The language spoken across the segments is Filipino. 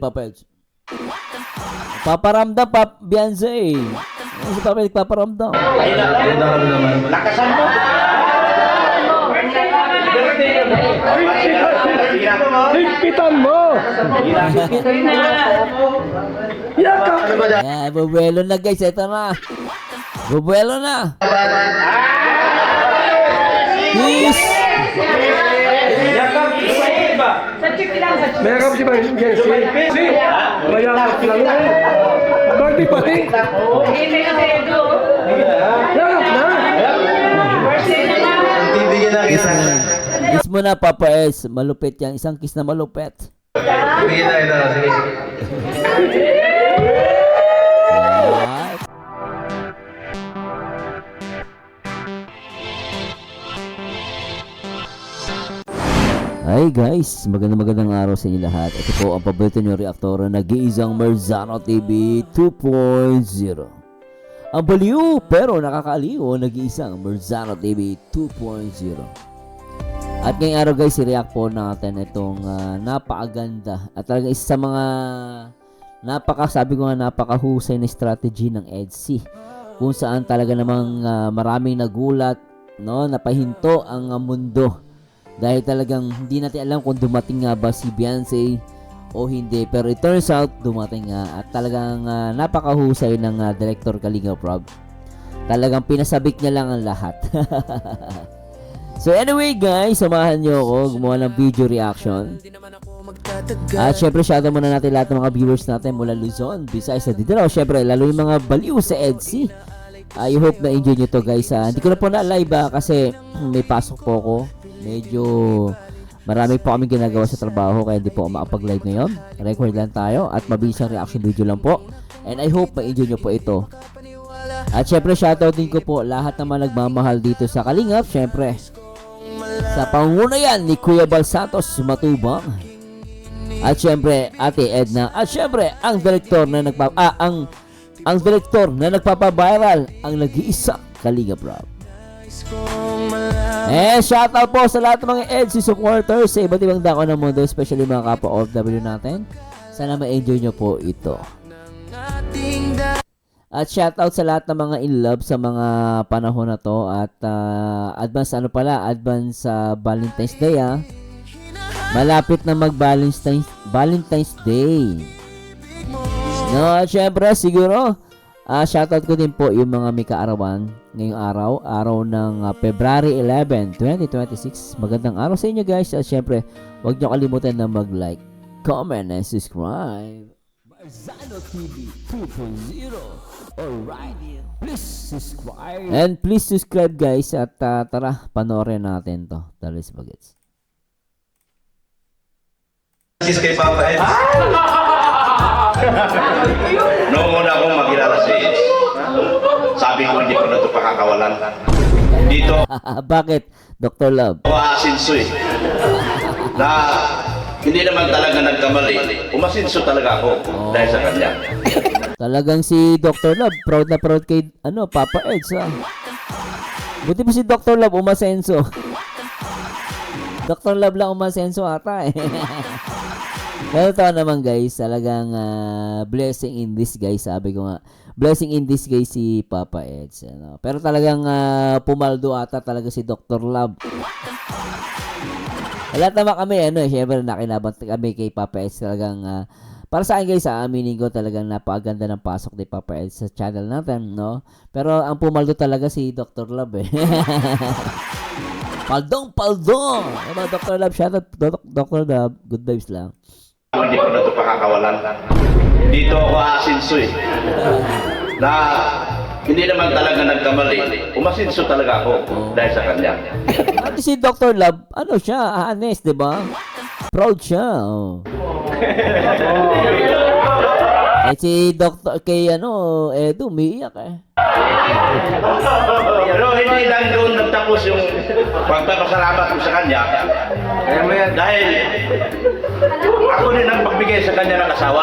Papa Edge. Paparamdam, Beyonce. Ano si Papa Edge paparamdam? Lakasan mo. Higpitan mo! Yakap! Yeah, bubuelo na guys. Ito na. Bubuelo na. Peace. Mayakap si Bang Jensi. Mayakap lang yan. Party pati. Yakap na. Kiss mo na. Kiss mo na, Papa S. Malupit yan. Isang kiss na malupit. Alright. Hi guys, magandang araw sa inyo lahat. Ito po ang paborito nyo reaktoro na nag-iisang Marzano TV 2.0. Ang baliw pero nakakaaliw, nag-iisang Marzano TV 2.0. At ngayong araw guys, i-react po natin itong napakaganda at talaga isa sa mga napakahusay na strategy ng EDSI, kung saan talaga namang maraming nagulat, no, napahinto ang mundo dahil talagang hindi natin alam kung dumating nga ba si Beyonce o hindi, pero it turns out dumating nga at talagang napakahusay ng Director Kalinga Prab. Talagang pinasabik niya lang ang lahat. So anyway guys, samahan nyo ako gumawa ng video reaction. At syempre shoutout muna natin lahat ng mga viewers natin mula Luzon, Visayas at Mindanao. Syempre lalo yung mga baliw sa EDSI. I hope na enjoy nyo to guys. Hindi ko na po na live kasi may pasok po ako. Medyo marami po kami ginagawa sa trabaho kaya hindi po ako makapag-live ngayon. Record lang tayo at mabilis ang reaction video lang po. And I hope ma-enjoy nyo po ito. At syempre shoutout din ko po lahat naman nagmamahal dito sa Kalingap. Syempre sa pangunayan ni Kuya Bal Santos Matubang. At syempre Ate Edna. At syempre ang direktor na ang direktor na nagpapa-viral, ang nag-iisa Kalingap Rob. Shoutout po sa lahat ng mga EDSI supporters sa iba't ibang dako ng mundo, especially mga kapwa OFW natin. Sana ma-enjoy nyo po ito. At shoutout sa lahat ng mga in love sa mga panahon na to. At advance Valentine's Day Malapit na Valentine's Day. No, at syempre siguro shoutout ko din po yung mga may kaarawan ngayong araw ng February 11, 2026. Magandang araw sa inyo guys. At syempre, huwag nyo kalimutan na mag-like, comment, and subscribe. Marzano TV 2.0. Alright, please subscribe. And please subscribe guys. At tara, panoorin natin to. Talis Bagets. Kay Papa Ed. Noong una akong makilala si Ed, sabi ko hindi ko na ito pakakawalan. Dito Bakit, Dr. Love? ako aasinso na hindi naman talaga nagkamali. Umasinso talaga ako dahil sa kanya. Talagang si Dr. Love, proud na proud kay Papa Ed. Buti pa si Dr. Love umasenso. Dr. Love lang umasenso ata eh. Pero ito naman guys, talagang blessing in this guys. Sabi ko nga, blessing in this guys si Papa Eds. Pero talagang pumaldo ata talaga si Dr. Love. Lahat naman kami, syempre nakinabang kami kay Papa Eds. Talagang, para sa akin guys, aminin ko talagang napakaganda ng pasok ni Papa Eds sa channel natin, no? Pero ang pumaldo talaga si Dr. Love eh. Paldong! Dr. Love, shoutout Dr. Love, good vibes lang. Hindi ko na ito pakakawalan. Dito ako aasinso na hindi naman talaga nagkamali. Umasinso talaga ako dahil sa kanya. At si Dr. Love, siya, honest, di ba? Proud siya. Eh si Dr. kay Edu, umiiyak eh. Pero hindi lang doon nagtapos yung pagpapasalamat ko sa kanya. Dahil ako din ang pagbigay sa kanya ng asawa.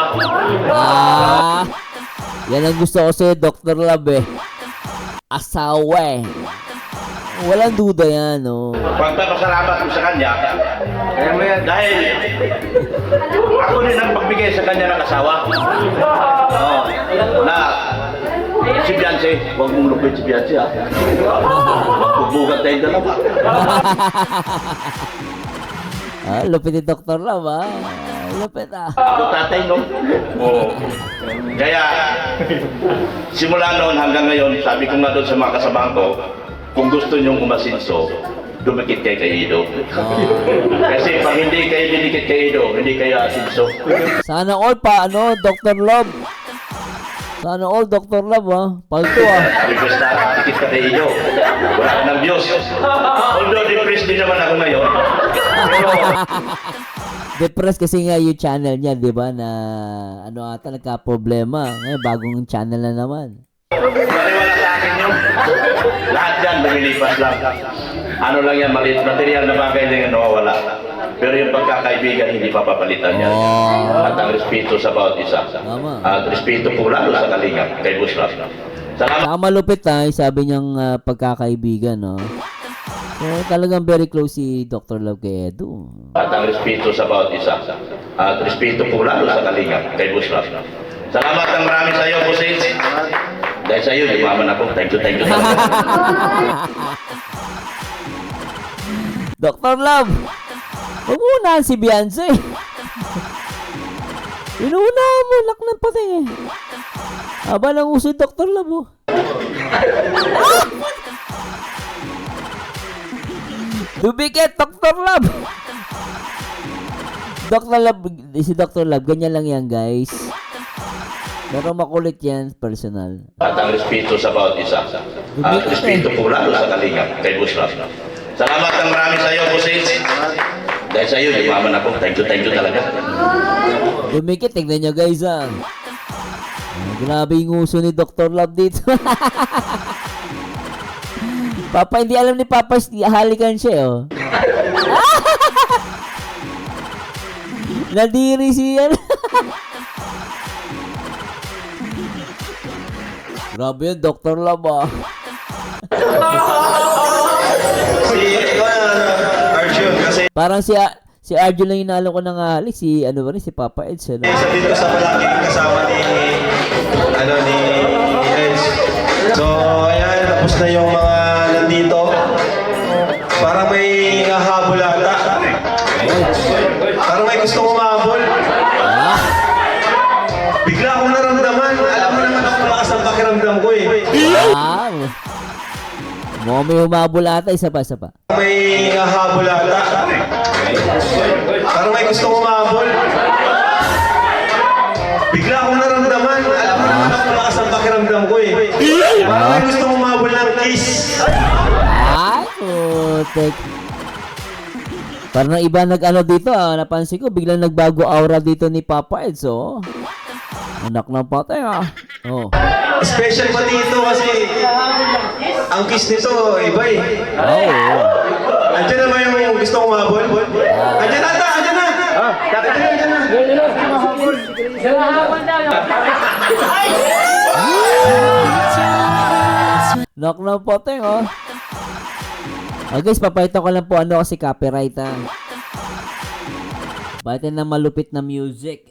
Yan ang gusto ko sa Dr. Love eh. Asawa eh. Walang duda yan, no. Pagpapasalamat ko sa kanya. Dahil Ako rin ang pagbigay sa kanya ng asawa. Oh, na si Beyonce, huwag mong lupit si Beyonce ha. Magbubugat tayong dalawa. Lupit ni Dr. Love, lupit, Ako tatay, no? Oo. Kaya, simula noon hanggang ngayon, sabi ko nga doon sa mga kasamahan ko, kung gusto niyong umasinso, dumikit kayo kay Ido. Kasi pag hindi kayo dinikit kay Ido, hindi kayo asinso. Sana all pa, Dr. Love. Sana all, Dr. Love, Palto, Request na, dikit ka kay Ido. Wala ka ng views. Although depressed din naman ako ngayon. Pero, Depressed kasi nga yung channel niya, di ba, na ata nagka-problema. Ngayon, bagong channel na naman. maniwala sa akin yun. Lahat yan, lumilipas lang. Ano lang yan, maliit material na bagay lang yan nawawala. Pero yung pagkakaibigan, hindi papapalitan yan. At ang respeto sa bawat isa. Tama. At respeto po lalo sa kalinga, kay Busrap. Salamat. Saka malupit, sabi niyang pagkakaibigan, no? So, talagang very close si Dr. Love kay Edu. At ang respeto sa bawat isa. At respeto po lalo sa kalinga, kay Busrap. Salamat ng marami sa iyo, Busis. Dahil sa iyo, yumaman ako. Thank you, thank you. Dr. Love! Huwag mo unahan si Beyonce. Inuunahan mo, lak ng pating Haba lang uso Dr. Love, Dubikit, Dr. Love! Dr. Love, si Dr. Love, ganyan lang yan, guys. Pero makulit yan, personal. At ang respeto sa bawat isa. At respeto po lalo sa kalinga, kay Busrap. Salamat ng marami sa iyo, Busis. Dahil sa iyo, yumaman ako. Thank you talaga. Dumikit, tignan nyo, guys, grabe yung uso ni Dr. Love dito. Papa, hindi alam ni Papa, halikan siya, Nadiri siya. Grabe yun, Dr. Love, Arjun, kasi Parang si Arjun lang yung nalo ko ng halik. Si Papa Eds, isa dito sa palaging kasama ni Eds. So, ayan, tapos na yung mga nandito. Parang may hahabol ata. Parang may gustong umabol. Bigla akong naramdaman. Alam mo naman ako malakas ang pakiramdam ko eh. Wow. Mukhang may humabol ata. Isa pa. May hahabol ata. Parang may gustong umabol. Bigla akong naramdaman. Alam mo naman ako malakas ang pakiramdam ko eh. Parang may gustong umabol ng kiss. Putek. Parang iba dito, napansin ko, biglang nagbago aura dito ni Papa Eds, Anak ng patay, Oh. Special pa dito kasi ang kiss nito iba eh. Oh. Andiyan na ba yung gusto kong umabol? Andiyan na! Andiyan na! Knock ng patay, guys, papayto ko lang po kasi copyright, Bakit na malupit na music.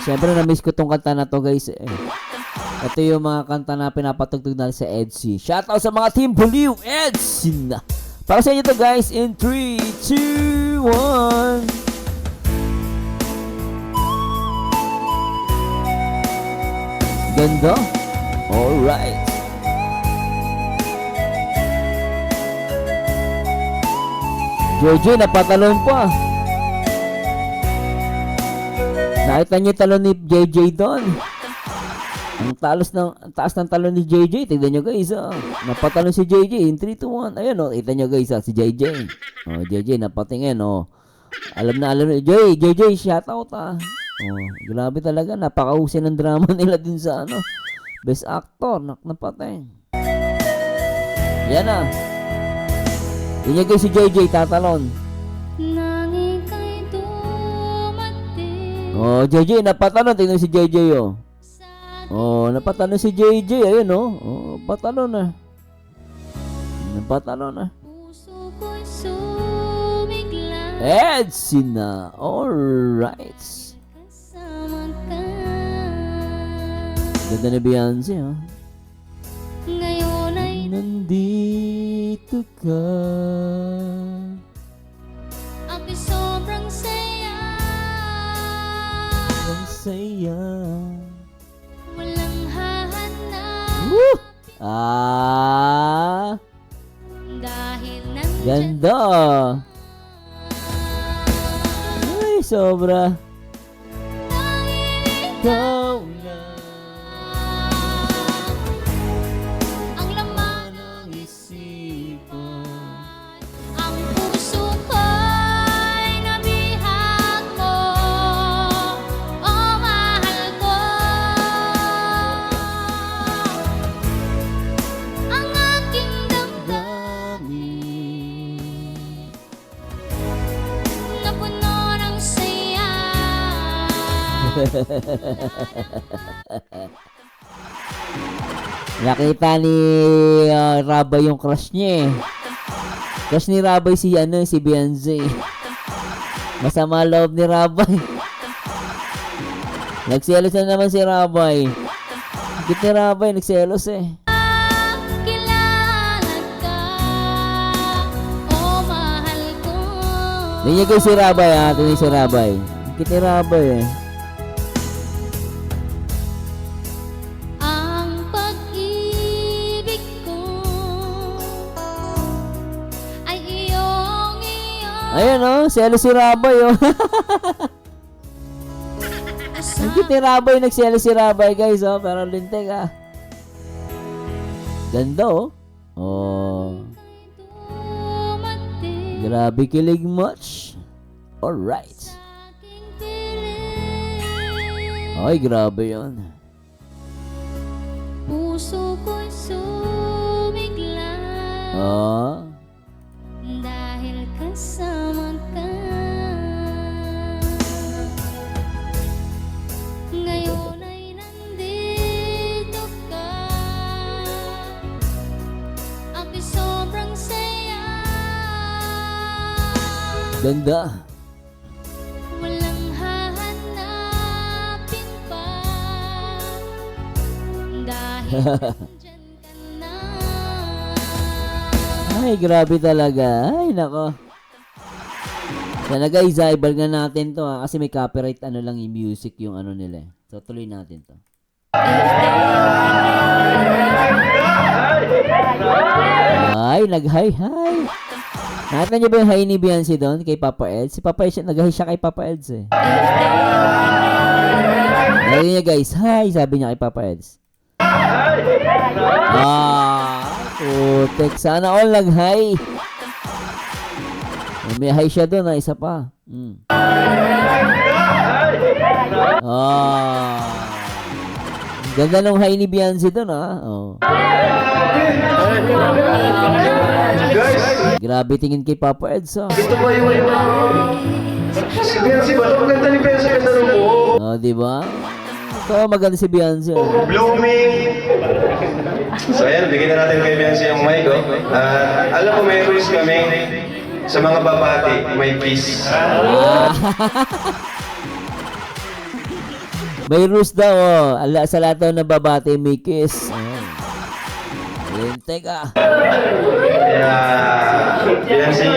Siyempre, na-miss ko tong kanta na to, guys, Ito yung mga kanta na pinapatugtog na sa EDC. Shoutout sa mga Team Buliw, EDC na. Para sa inyo to, guys, in 3, 2, 1. Ganda. Alright. Jojo, napatalon pa. Nakita niyo yung talon ni JJ doon. Ang taas ng talon ni JJ. Tignan nyo, guys, Napatalon si JJ in 3, 2, 1. Ayan, kita nyo, guys, si JJ. JJ, napatingin, Alam na, JJ, shoutout, grabe talaga. Napakahusay ng drama nila din sa, Best Actor. Napating. Yan, Yun yung, guys, si JJ, tatalon. JJ, napatalon. Tingnan si JJ, napatalon si JJ. Ayun, patalon na. Napatalon na. EDC na. Alright. Ganda ni Beyonce, oh. Ngayon ay Nandito ka. ako'y sobrang saya. Ang saya. Walang hahanap Woo! Ah! dahil nandyan Ganda! Ay, sobra. Ikaw na ang laman ang isipan. ang puso ko'y nabihag mo. Oh, mahal ko. Ang aking Damdamin. napuno ng saya. Nakita ni Rabay yung crush niya eh. Crush ni Rabay si Beyonce. Masama loob ni Rabay. Nagselos na naman si Rabay. Bakit ni Rabay nagselos eh. Kilala ka, oh mahal ko. Tingnan ko si Rabay ha. Tingnan si Rabay. Bakit ni Rabay eh. Ang pag-ibig ko ay iyong Ayan oh. Selos si Rabay oh. Bakit ni Rabay nagselos si Rabay guys oh. Pero lintik ah. Ganda oh. Oh. dumating Grabe kilig much. Alright. sa aking piling. Ay, grabe yun. Puso ko'y sumigla Oh. dahil kasama ka. Ngayon ay nandito ka, ako'y sobrang saya. Ganda. Walang hahanapin pa dahil nandyan ka na. Ay, grabe talaga. Ay, nako. Sana guys, ibalik na natin to ha. Kasi may copyright ano lang yung music yung ano nila eh. So, tuloy natin to. Ay, nag-hi-hi. Nakita niyo ba yung hi ni Beyonce doon kay Papa Eds? Si Papa Eds, nag-hi siya kay Papa Eds eh. Nakita niyo guys, hi, sabi niya kay Papa Eds. Putek. Sana all nag-hi. May hi siya doon ha, isa pa. Ganda nung hi ni Beyonce doon ha. Oh. Grabe tingin kay Papa Eds ha. Ito ba yung si Beyonce ba? Ang ganda ni Beyonce, ganda ng buhok. Oh, di ba? Ito maganda si Beyonce. Oh. Blooming. So ayan, bigyan na natin kay Beyonce yung mic. Alam ko may rules kami sa mga babati, may kiss. May rules daw oh. Sa lahat daw na babati may kiss. Teka. Kaya, Beyonce,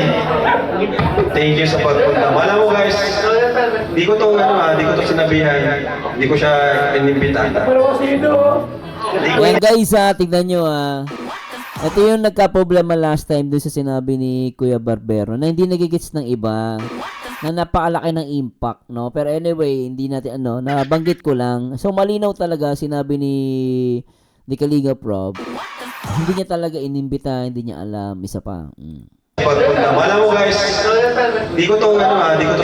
thank you sa pagpunta. Alam mo guys, di ko to sinabihan, di ko siya inimbita. Yan guys ha, tignan nyo ha. Ito yung nagka-problema last time dun sa sinabi ni Kuya Barbero na hindi nagigits ng iba. Na napakalaki ng impact, no? Pero anyway, hindi natin nabanggit ko lang. So malinaw talaga sinabi ni Kalinga Prob. Hindi niya talaga inimbita, hindi niya alam, isa pa. Pagpunta. Alam mo guys, di ko to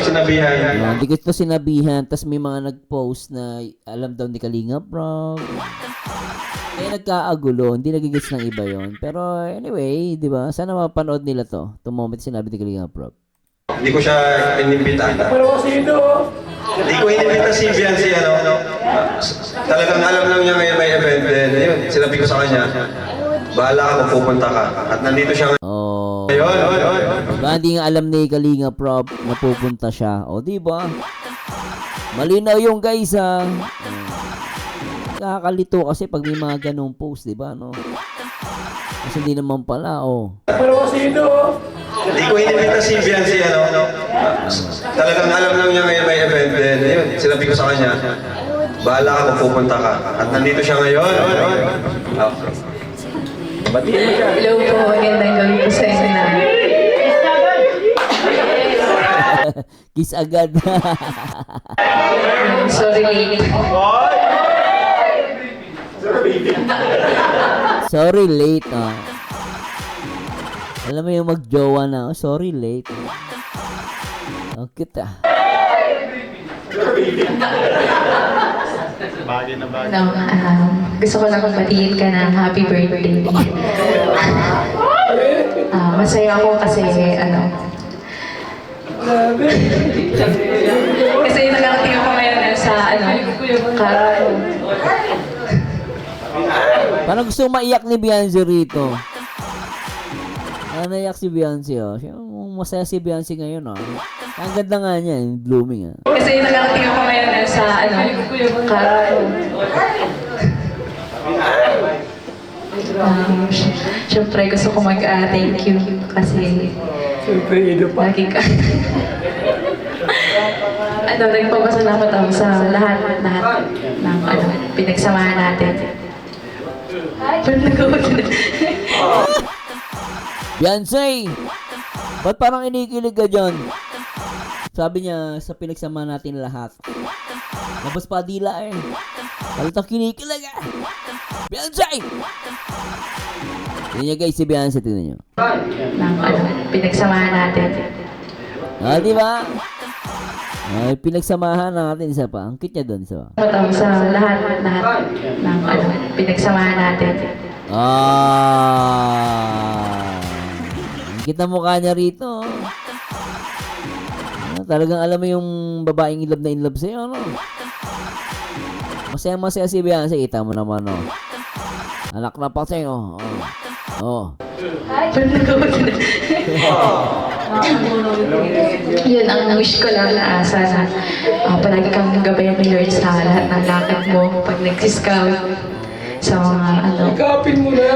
sinabihan. Hindi ko ito sinabihan, tas may mga nag-post na alam daw ni Kalinga Prob. Kaya nagkaagulo, hindi nagigits ng iba yon. Pero anyway, di ba? Sana mapanood nila to. Itong moment sinabi ni Kalinga Prob. Di ko siya inimbita. Di ko inimbita si Beyonce, talagang alam lang niya ngayon may event. Then, yun, sinabi ko sa kanya, bahala ka kung pupunta ka. At nandito siya Oh. ngayon. Diba, hindi nga alam ni Kalinga Prob na pupunta siya. O, di ba? Malinaw yung guys ha. nakakalito kasi pag may mga ganong post, di ba, no? Kasi hindi naman pala, oh. Hindi ko inimita si Biancy, talagang alam lang niya ngayon may event. Then, yun, sinabi ko sa kanya, bahala ka kung pupunta ka. At nandito siya ngayon. Hello po, magandang gabi po sa inyo na. Kiss agad. Sorry late. Sorry, late, oh. Alam mo yung magjowa na, oh, sorry, late. Oh, cute, ah. No, gusto ko lang batiin ka ng happy birthday. Masaya ako kasi kasi nakarating ako ngayon sa Karo. Parang gusto maiyak ni Beyonce rito. Naiyak si Beyonce, oh. Masaya si Beyonce ngayon, oh. Ang ganda nga niya, yung blooming, ah. Kasi nakarating ako ngayon sa Karo. Siyempre gusto ko mag-thank you kasi lagi ka. Nagpapasalamat ako sa lahat ng pinagsamahan natin. Beyonce! Ba't parang inikilig ka dyan? Sabi niya, sa pinagsama natin lahat. Labas pa dila, eh. Kalitang kinikilig, eh. Beyonce! Tingnan niyo, guys, si Beyonce, tingnan niyo. Pinagsamahan natin. Ah, di ba? Ay, pinagsamahan natin isa pa. Ang cute niya doon, isa pa. Sa lahat ng pinagsamahan natin. Ang kita mukha niya rito. Talagang alam mo yung babaeng in love sa'yo, no? Masaya si Beyonce. Kita mo naman, no? Anak na pa sa'yo. Oh. Yun ang wish ko lang na sana palagi kang gabayan ni Lord sa lahat ng lakad mo pag nag-scout sa mga Ikapin mo na!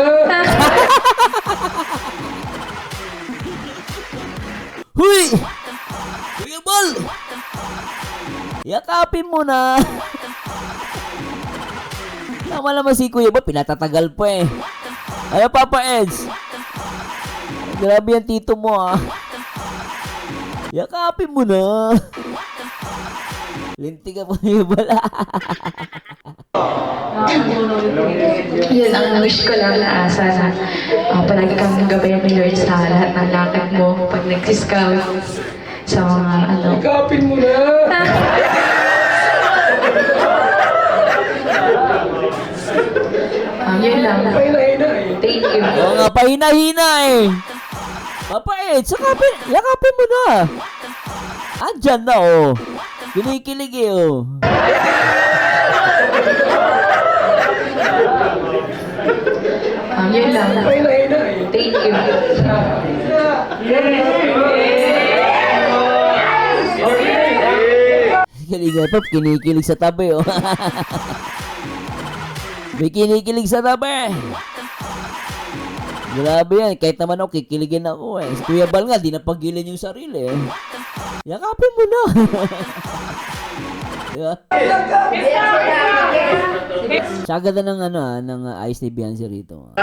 Huy! Kuya Bal! Yakapin mo na! Tama naman si Kuya Bal, pinatatagal pa, eh. Ano, Papa Eds? Grabe yung tito mo, ah. Yakapin mo na. Linti ka pa, Kuya Bal. Yun ang wish ko lang na sana palagi kang gabayan ni Lord sa lahat ng lakad mo pag nag-scout sa mga Ikapin mo na! yun lang. Pahina-hina eh. Thank you. Oo nga, pahina-hina, eh. Papa Eds, yakapin mo na. Andyan na, oh. Kinikilig, eh, oh. Yun lang. Pahina-hina eh. Thank you. Kinikilig sa tabi, oh. May kinikilig sa tabi. Grabe yan. Kahit naman ako, kikiligin ako, eh. Si Kuya Bal nga, di napagilin yung sarili, eh. Yakapin mo na. Diba? Sa ganda ng ng ayos ni Beyonce rito.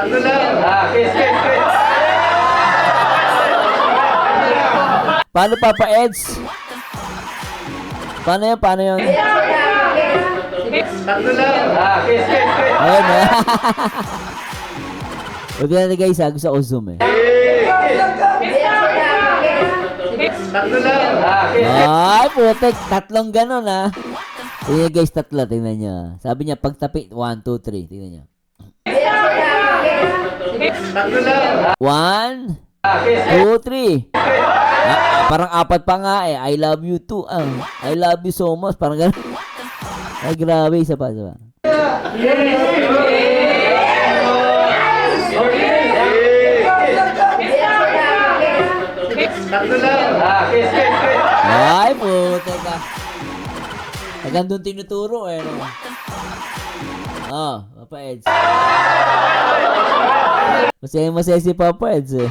Paano, Papa Eds? Paano yan? Ayun, na. Huwag na guys, gusto ko zoom, eh. Ay, putek. Tatlong ganon, ha. Tingnan guys, tatlo. Tingnan nyo. Sabi niya, pagtapi. 1, 2, 3. Tingnan nyo. 1, 2, 3. Parang apat pa nga, eh. I love you too. I love you so much. Parang ganon. Ay, grabe. Isa pa. Ay, putek ka. Hanggang doon tinuturo, eh. No? Oh, Papa Eds. Masaya si Papa Eds eh.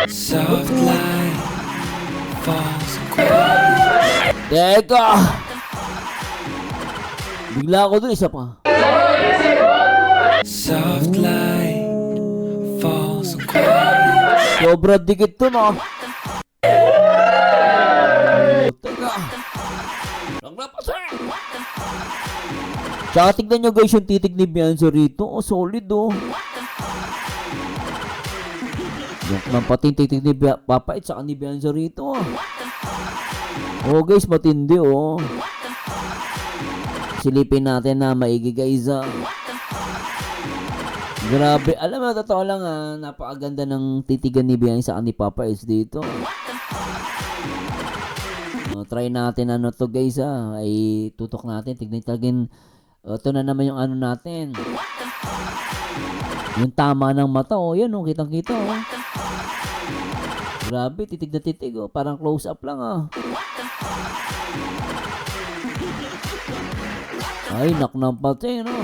Soft light falls Teka! Bigla ako dun, isa pa. soft light falls Sobra dikit to na. Teka. Tsaka tignan nyo guys yung titig ni Beyonce rito. Oh, solid oh. Yung pati yung titig ni Papa Eds saka ni Beyonce rito oh. Oh guys, matindi oh. Silipin natin na maigi guys ah. Grabe, alam mo, totoo lang ah, napakaganda ng titigan ni Beyonce saka ni Papa Eds dito. Try natin ano to guys ah, ay tutok natin, tignan talagang ito na naman yung ano natin. Yung tama ng mata oh, yan oh, kitang kita oh. Grabe, titig na titig oh, parang close up lang ah. Ay, naknampatay no.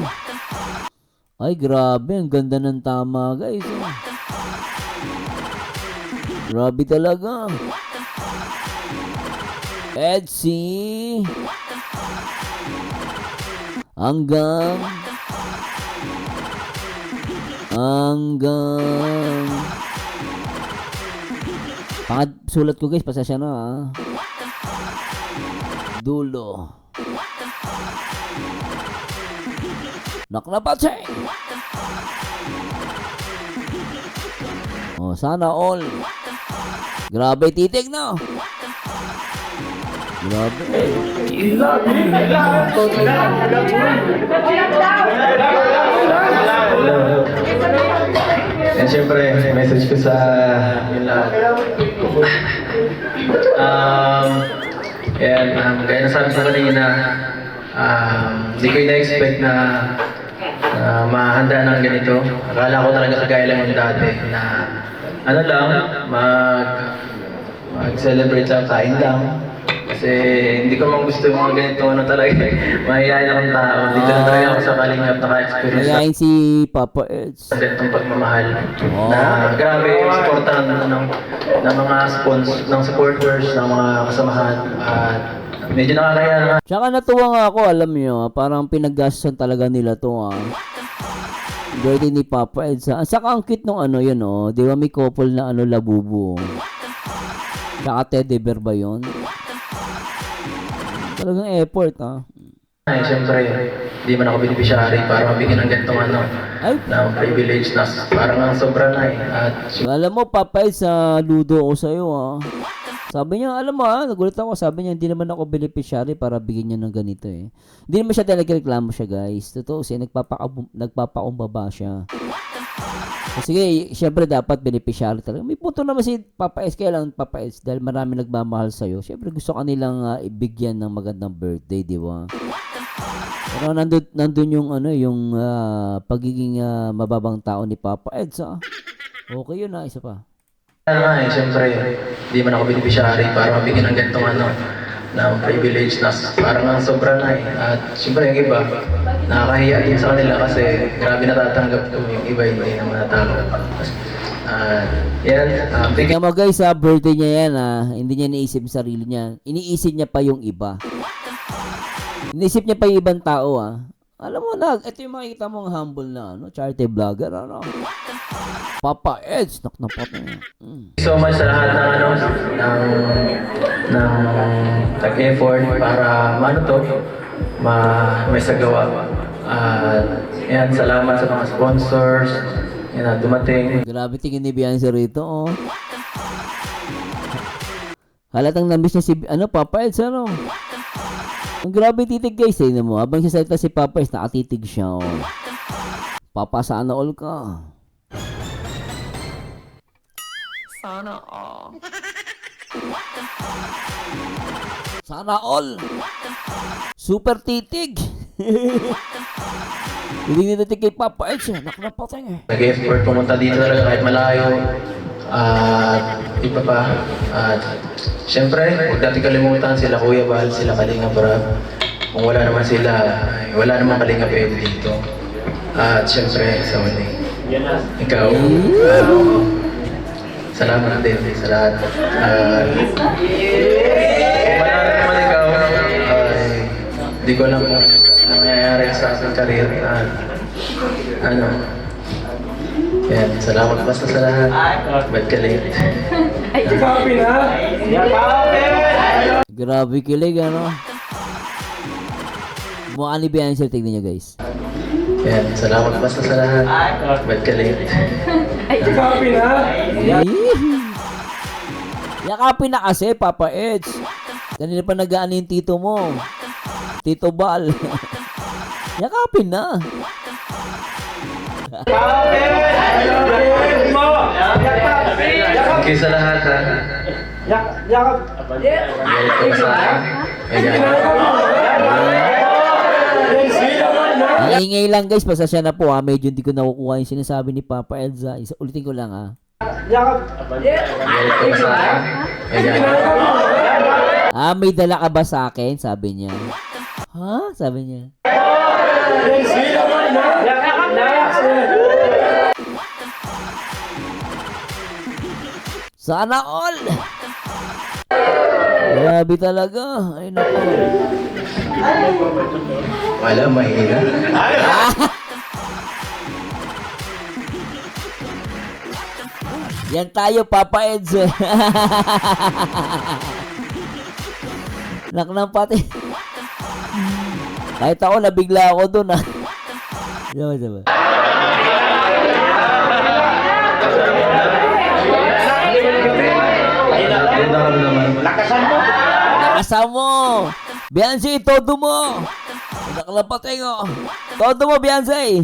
Ay, grabe, ang ganda ng tama guys oh. Grabe talaga. Edsy hanggang sulat ko guys, pasasya na ah. Dulo. Naknapatay. Oh, sana all. Grabe titig no. Grabe. And syempre, message ko sa yun lang. Gaya na sabi sa kanina, hindi ko ina-expect na mahanda ng ganito. Akala ko talaga kagaya lang yung dati na ano lang, mag-celebrate lang, kain lang. Kasi hindi ko man gusto yung mga ganito ano talaga. Mahihayin akong tao. Dito na talaga ako sa Kalingap naka-experience Mayayain si Papa Eds. sa ganitong pagmamahal. Na grabe yung supportan ng mga ng supporters, ng mga kasamahan. At medyo nakakaya na. Tsaka natuwa nga ako, alam nyo, parang pinaggastusan talaga nila to ah. Birthday ni Papa Eds ah. Saka ang cute nung ano yun oh. Di ba may couple na ano labubo. Tsaka teddy bear ba yun? Talagang effort ah. Ay, siyempre, hindi man ako beneficiary para mabigyan ng ganitong ano, Ay, ng privilege na parang ang sobra na eh. At alam mo Papa Eds, sa ludo ako sa'yo ah. Sabi niya, alam mo ah, nagulat ako. Sabi niya, hindi naman ako beneficiary para bigyan niya ng ganito eh. Hindi naman siya talaga reklamo siya guys. Totoo siya, nagpapakumbaba siya. Sige, syempre dapat beneficiary talaga. May punto naman si Papa S. Kaya lang Papa S. Dahil marami nagmamahal sa'yo. Syempre gusto kanilang ibigyan ng magandang birthday, di ba? Pero nandun yung ano, yung pagiging mababang tao ni Papa Eds. Okay yun isa pa. kaya nga eh, siyempre, hindi man ako beneficiary para mabigyan ng ganitong ano, ng privilege na parang ang sobra na eh. At siyempre yung iba, nakakahiya din sa kanila kasi grabe natatanggap ko yung iba hindi naman natanggap. Yan, Tingnan mo guys, birthday niya yan hindi niya iniisip yung sarili niya. Iniisip niya pa yung iba. Iniisip niya pa yung ibang tao Alam mo na, ito yung makikita mong humble na charity vlogger Papa Eds, naknapat na so much sa lahat ng ano, ng tag-effort para may sagawa. Yan, salamat sa mga sponsors yan dumating. Grabe tingin ni Beyonce rito Halatang nambis niya si Papa Eds Ang grabe titig guys mo. Habang sasalita si Papa Eds, nakatitig siya Papa, sana all ka. Sana all. Sana all. Super titig. Hindi nititig kay Papa Eds nakapatay Nag-effort pumunta dito talaga kahit malayo. At iba pa. At syempre, huwag natin kalimutan sila Kuya Bal, sila Kalinga Brab. Kung wala naman sila, ay, wala naman Kalinga pwede dito. At syempre, sa huli, ikaw, salamat din sa lahat. Kung wala rin naman ikaw, ay, di ko alam kung ano nangyayari sa aking karir. Ano, yan, salamat basta sa lahat. Ba't ka late? Copy na. Grabe kilig, ano? Mukha ni Bianca, tignan nyo guys. Yan, salamat basta sa lahat. Ba't ka late? Copy na. Yakapin na kasi, Papa Edge. Kanina pa nag-ano yung tito mo. Tito Bal. Yakapin na. Thank you sa lahat, ha? Yakap. Galit ka ba sa akin? Ayan. Ang ingay lang guys, pasasya na po ha. Medyo hindi ko nakukuha yung sinasabi ni Papa Edza. Ulitin ko lang ha. Yakap. Galit ka ba sa akin? Ayan. May dala ka ba sa akin? Sabi niya. Ha? Sabi niya. Yakap na. Sana all! Grabe talaga. Ay nako. Wala, mahina. Yan tayo, Papa Eds. Naknang pati. Kahit ako, nabigla ako dun ah. Diba? Lakasan mo! Beyonce, todo mo! Nakalapatay ko. Todo mo, Beyonce!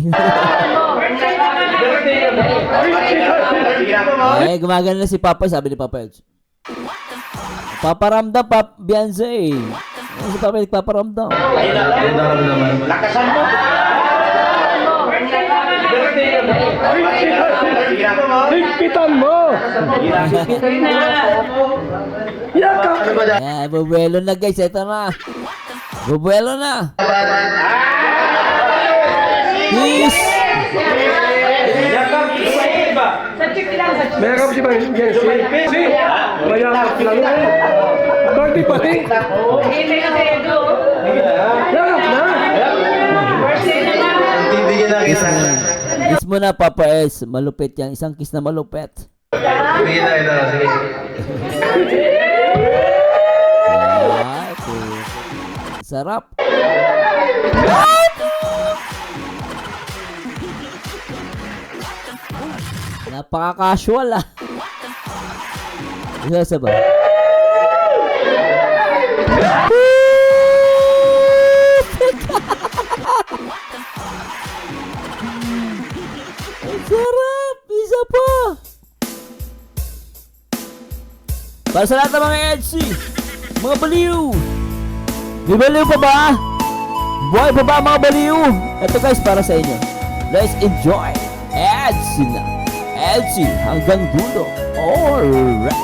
Ay, gumagana na si Papa, sabi ni Papa Edge. Paparamdam, Beyonce. Si Papa nagpaparamdam. Lakasan mo! Higpitan mo. Yakap. Bubuelo na guys, ito na. Bubuelo na. Peace! Yakap. Mayakap si Bianca. Mayakap lang. Birthday pati. Yakap na. Bibigyan na kita. Kiss mo na, Papa S. Malupit yan. Isang kiss na malupit. Bibigyan na kita. Sige. Sarap. Napaka-casual ah. Isa ba? Sarap! Isa pa! Para sa lahat ng mga EDC, mga baliw! May baliw pa ba? Buhay pa ba mga baliw? Ito guys, para sa inyo. Let's enjoy! EDC na! EDC hanggang dulo! Alright!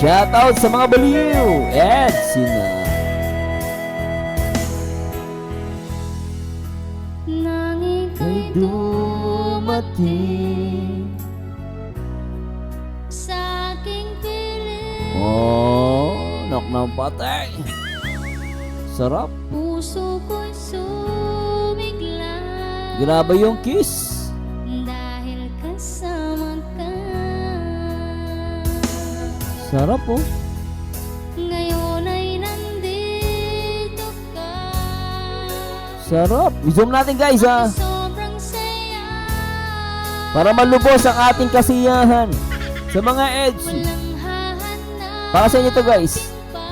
Shoutout sa mga baliw! EDC na! Nang ika'y Dumating sa aking piling, Oh, knock ng patay. Sarap. puso ko'y sumigla. Grabe yung kiss. Dahil kasama ka. Sarap oh. Ngayon ay nandito ka. Sarap. I-zoom natin guys ha. Sobrang saya. Para malubos ang ating kasiyahan sa mga edge. Walang hahanap Para sa inyo to guys. pa.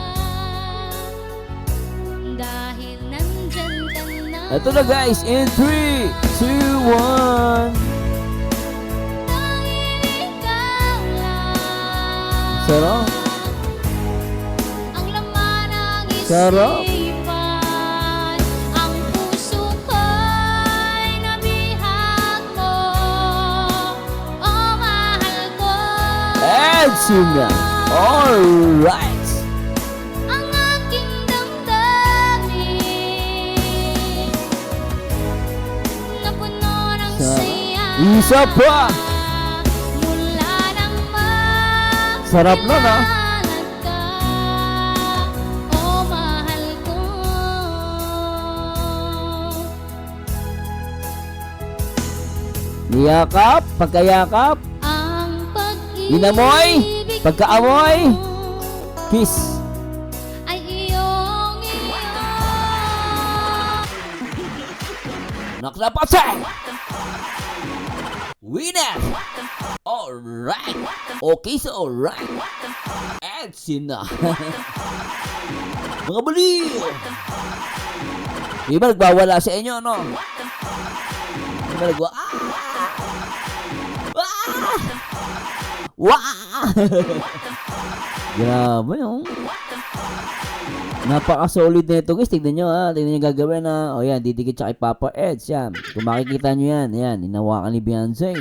Dahil nandyan ka na. Ito na guys. In 3, 2, 1. Tanging ikaw lang. Sarap. Ang laman ng Sarap. isipan. Ang puso ko'y nabihag mo. Edson. Alright. ang aking damdamin na puno ng saya. Isa pa. Mula nang Sarap nun, ah. makilala ka, oh mahal ko. Niyakap, pagkayakap, Ang pag-ibig inamoy, pagkaamoy, kiss. ay iyong Naklapasay. Winner. Alright. Okay, so alright. Edson na. Mga baliw. Di ba nagbawala sa inyo, no? Di ba nagwa... Ah! Ah! Wah! Grabe, no? Napaka-solid na ito, guys. Tignan nyo, ha. Tignan nyo gagawin, ha. O, yan. Didikit siya kay Papa Eds, yan. Kung makikita nyo yan, yan. Inawakan ni Beyonce.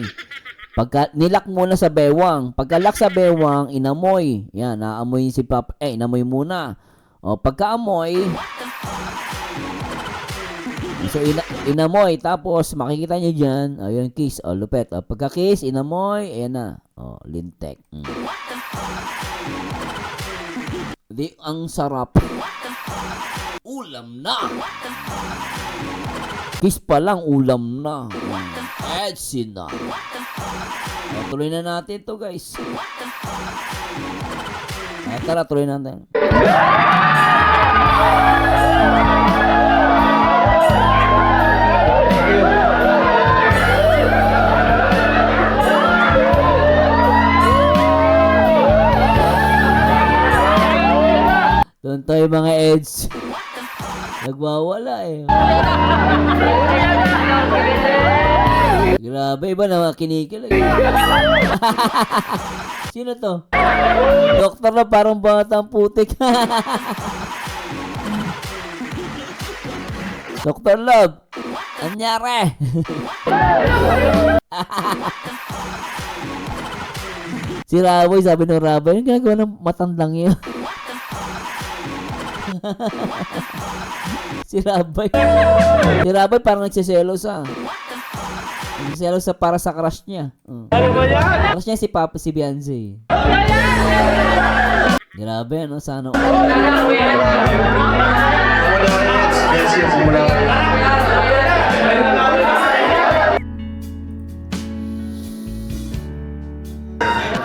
Pagka nilak muna sa bewang. Pagkalak sa bewang, inamoy. Yan, naamoy si Papa. Inamoy muna. O, pagkaamoy, so, inamoy. Tapos, makikita nyo dyan. Ayun, kiss. O, lupet. O, pagka-kiss, inamoy. Ayan na. O, lintek. Di, ang sarap. Ulam na. Kiss pa lang, ulam na. Edsin na. O, tuloy na natin to, guys. Tara, tuloy natin. Doon tayo mga Eds. Nagwawala eh. Grabe, iba na kinikilig. Sino to? Doktor na parang batang putik. Dr. Love, anyari? Si Raboy, sabi ng Raboy, yung ginagawa ng matandang yun. Si Raboy. Si Raboy parang nagsiselos, ah. Nagsiselos sa para sa crush niya. Crush niya si Papa, si Beyonce. Grabe, no? Sana.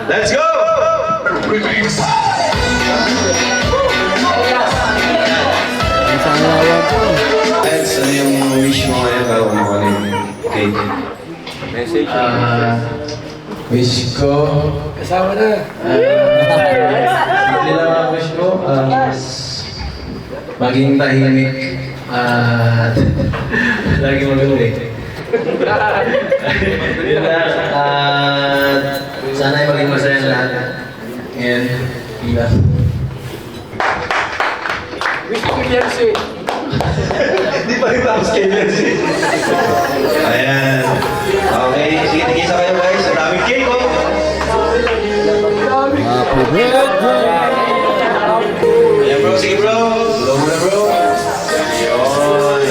Let's go! Sana lawan po. Eds, ano yung wish mo ngayon bago kumuha ng cake? Wish ko... Kasama na! Simple lang ang wish ko. Maging tahimik at lagi magaling. Yun lang. At sana ay maging masaya ang lahat. And, iba. Wish ko Beyonce. Hindi pa rin tapos kay Beyonce. Ayan. Okay, sige, tigisa kayo guys. Ang daming cake, oh! Happy birthday! Ayan bro, sige bro. Hello muna bro. Ayun.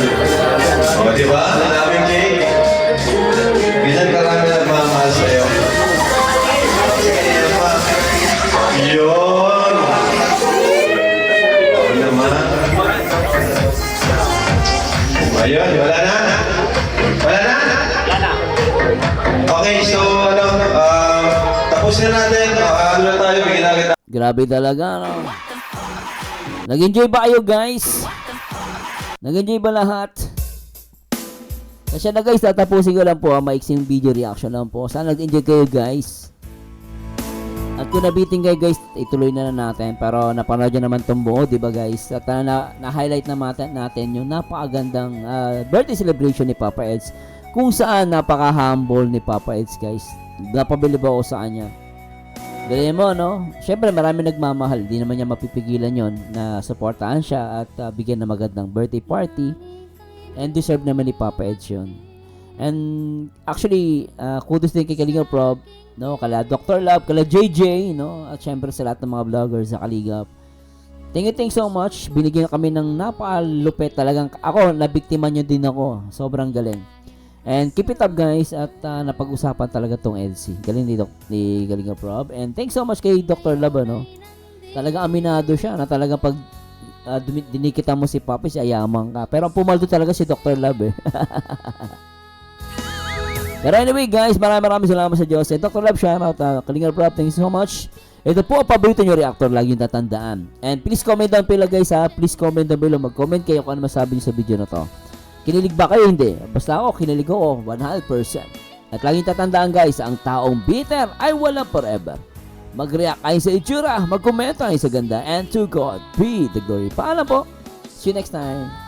O, diba? Ang daming cake. Bilang karami na nagmamahal sa'yo. Ayan pa. Yun. Ano naman? Ayun, wala na? Wala na? Okay, so ano, tapos na natin. Ano na tayo, bigyan na kita. Grabe talaga, no? Nag-enjoy ba kayo, guys? Nag-enjoy ba lahat? Kasi na guys, tatapusin ko lang po ang maiksing video reaction lang po. Sana nag-enjoy kayo, guys. At kung nabitin kayo, guys, ituloy na natin. Pero napanood nyo naman itong buo, di ba guys? At na-highlight natin yung napakagandang birthday celebration ni Papa Eds. Kung saan napaka-humble ni Papa Eds, guys. Napabilib ako sa kanya. Dali mo, no? Siyempre, marami nagmamahal. Di naman niya mapipigilan yon na supportahan siya at bigyan ng magandang birthday party. And deserve naman ni Papa Eds yun. And actually, kudos din kay Kalingap Rob, no, kala Dr. Love, kala JJ, no, at syempre sa lahat ng mga vloggers sa Kalingap. Thank you so much. Binigyan kami ng napalupit talagang. Ako, nabiktima nyo din ako. Sobrang galing. And keep it up guys. At napag-usapan talaga tong LC. Galing ni Kalingap Rob. And thanks so much kay Dr. Love, no. Talagang aminado siya na talagang pag dinikita mo si Papi, ayamang ka. Pero ang pumaldo talaga si Dr. Love eh. Pero anyway guys, maraming salamat sa Diyos. And Dr. Love, shoutout. Kalingap Rob, thanks so much. Ito po ang paborito nyo reactor, lagi yung tatandaan. And please comment down below guys ha. Please comment down below. Mag-comment kayo kung ano masabi nyo sa video na to. Kinilig ba kayo? Hindi. Basta ako, kinilig ako 100%. At laging tatandaan guys, ang taong bitter ay wala forever. Mag-react kayo sa itsura, mag-comment kayo sa ganda. And to God be the glory. Paalam po. See you next time.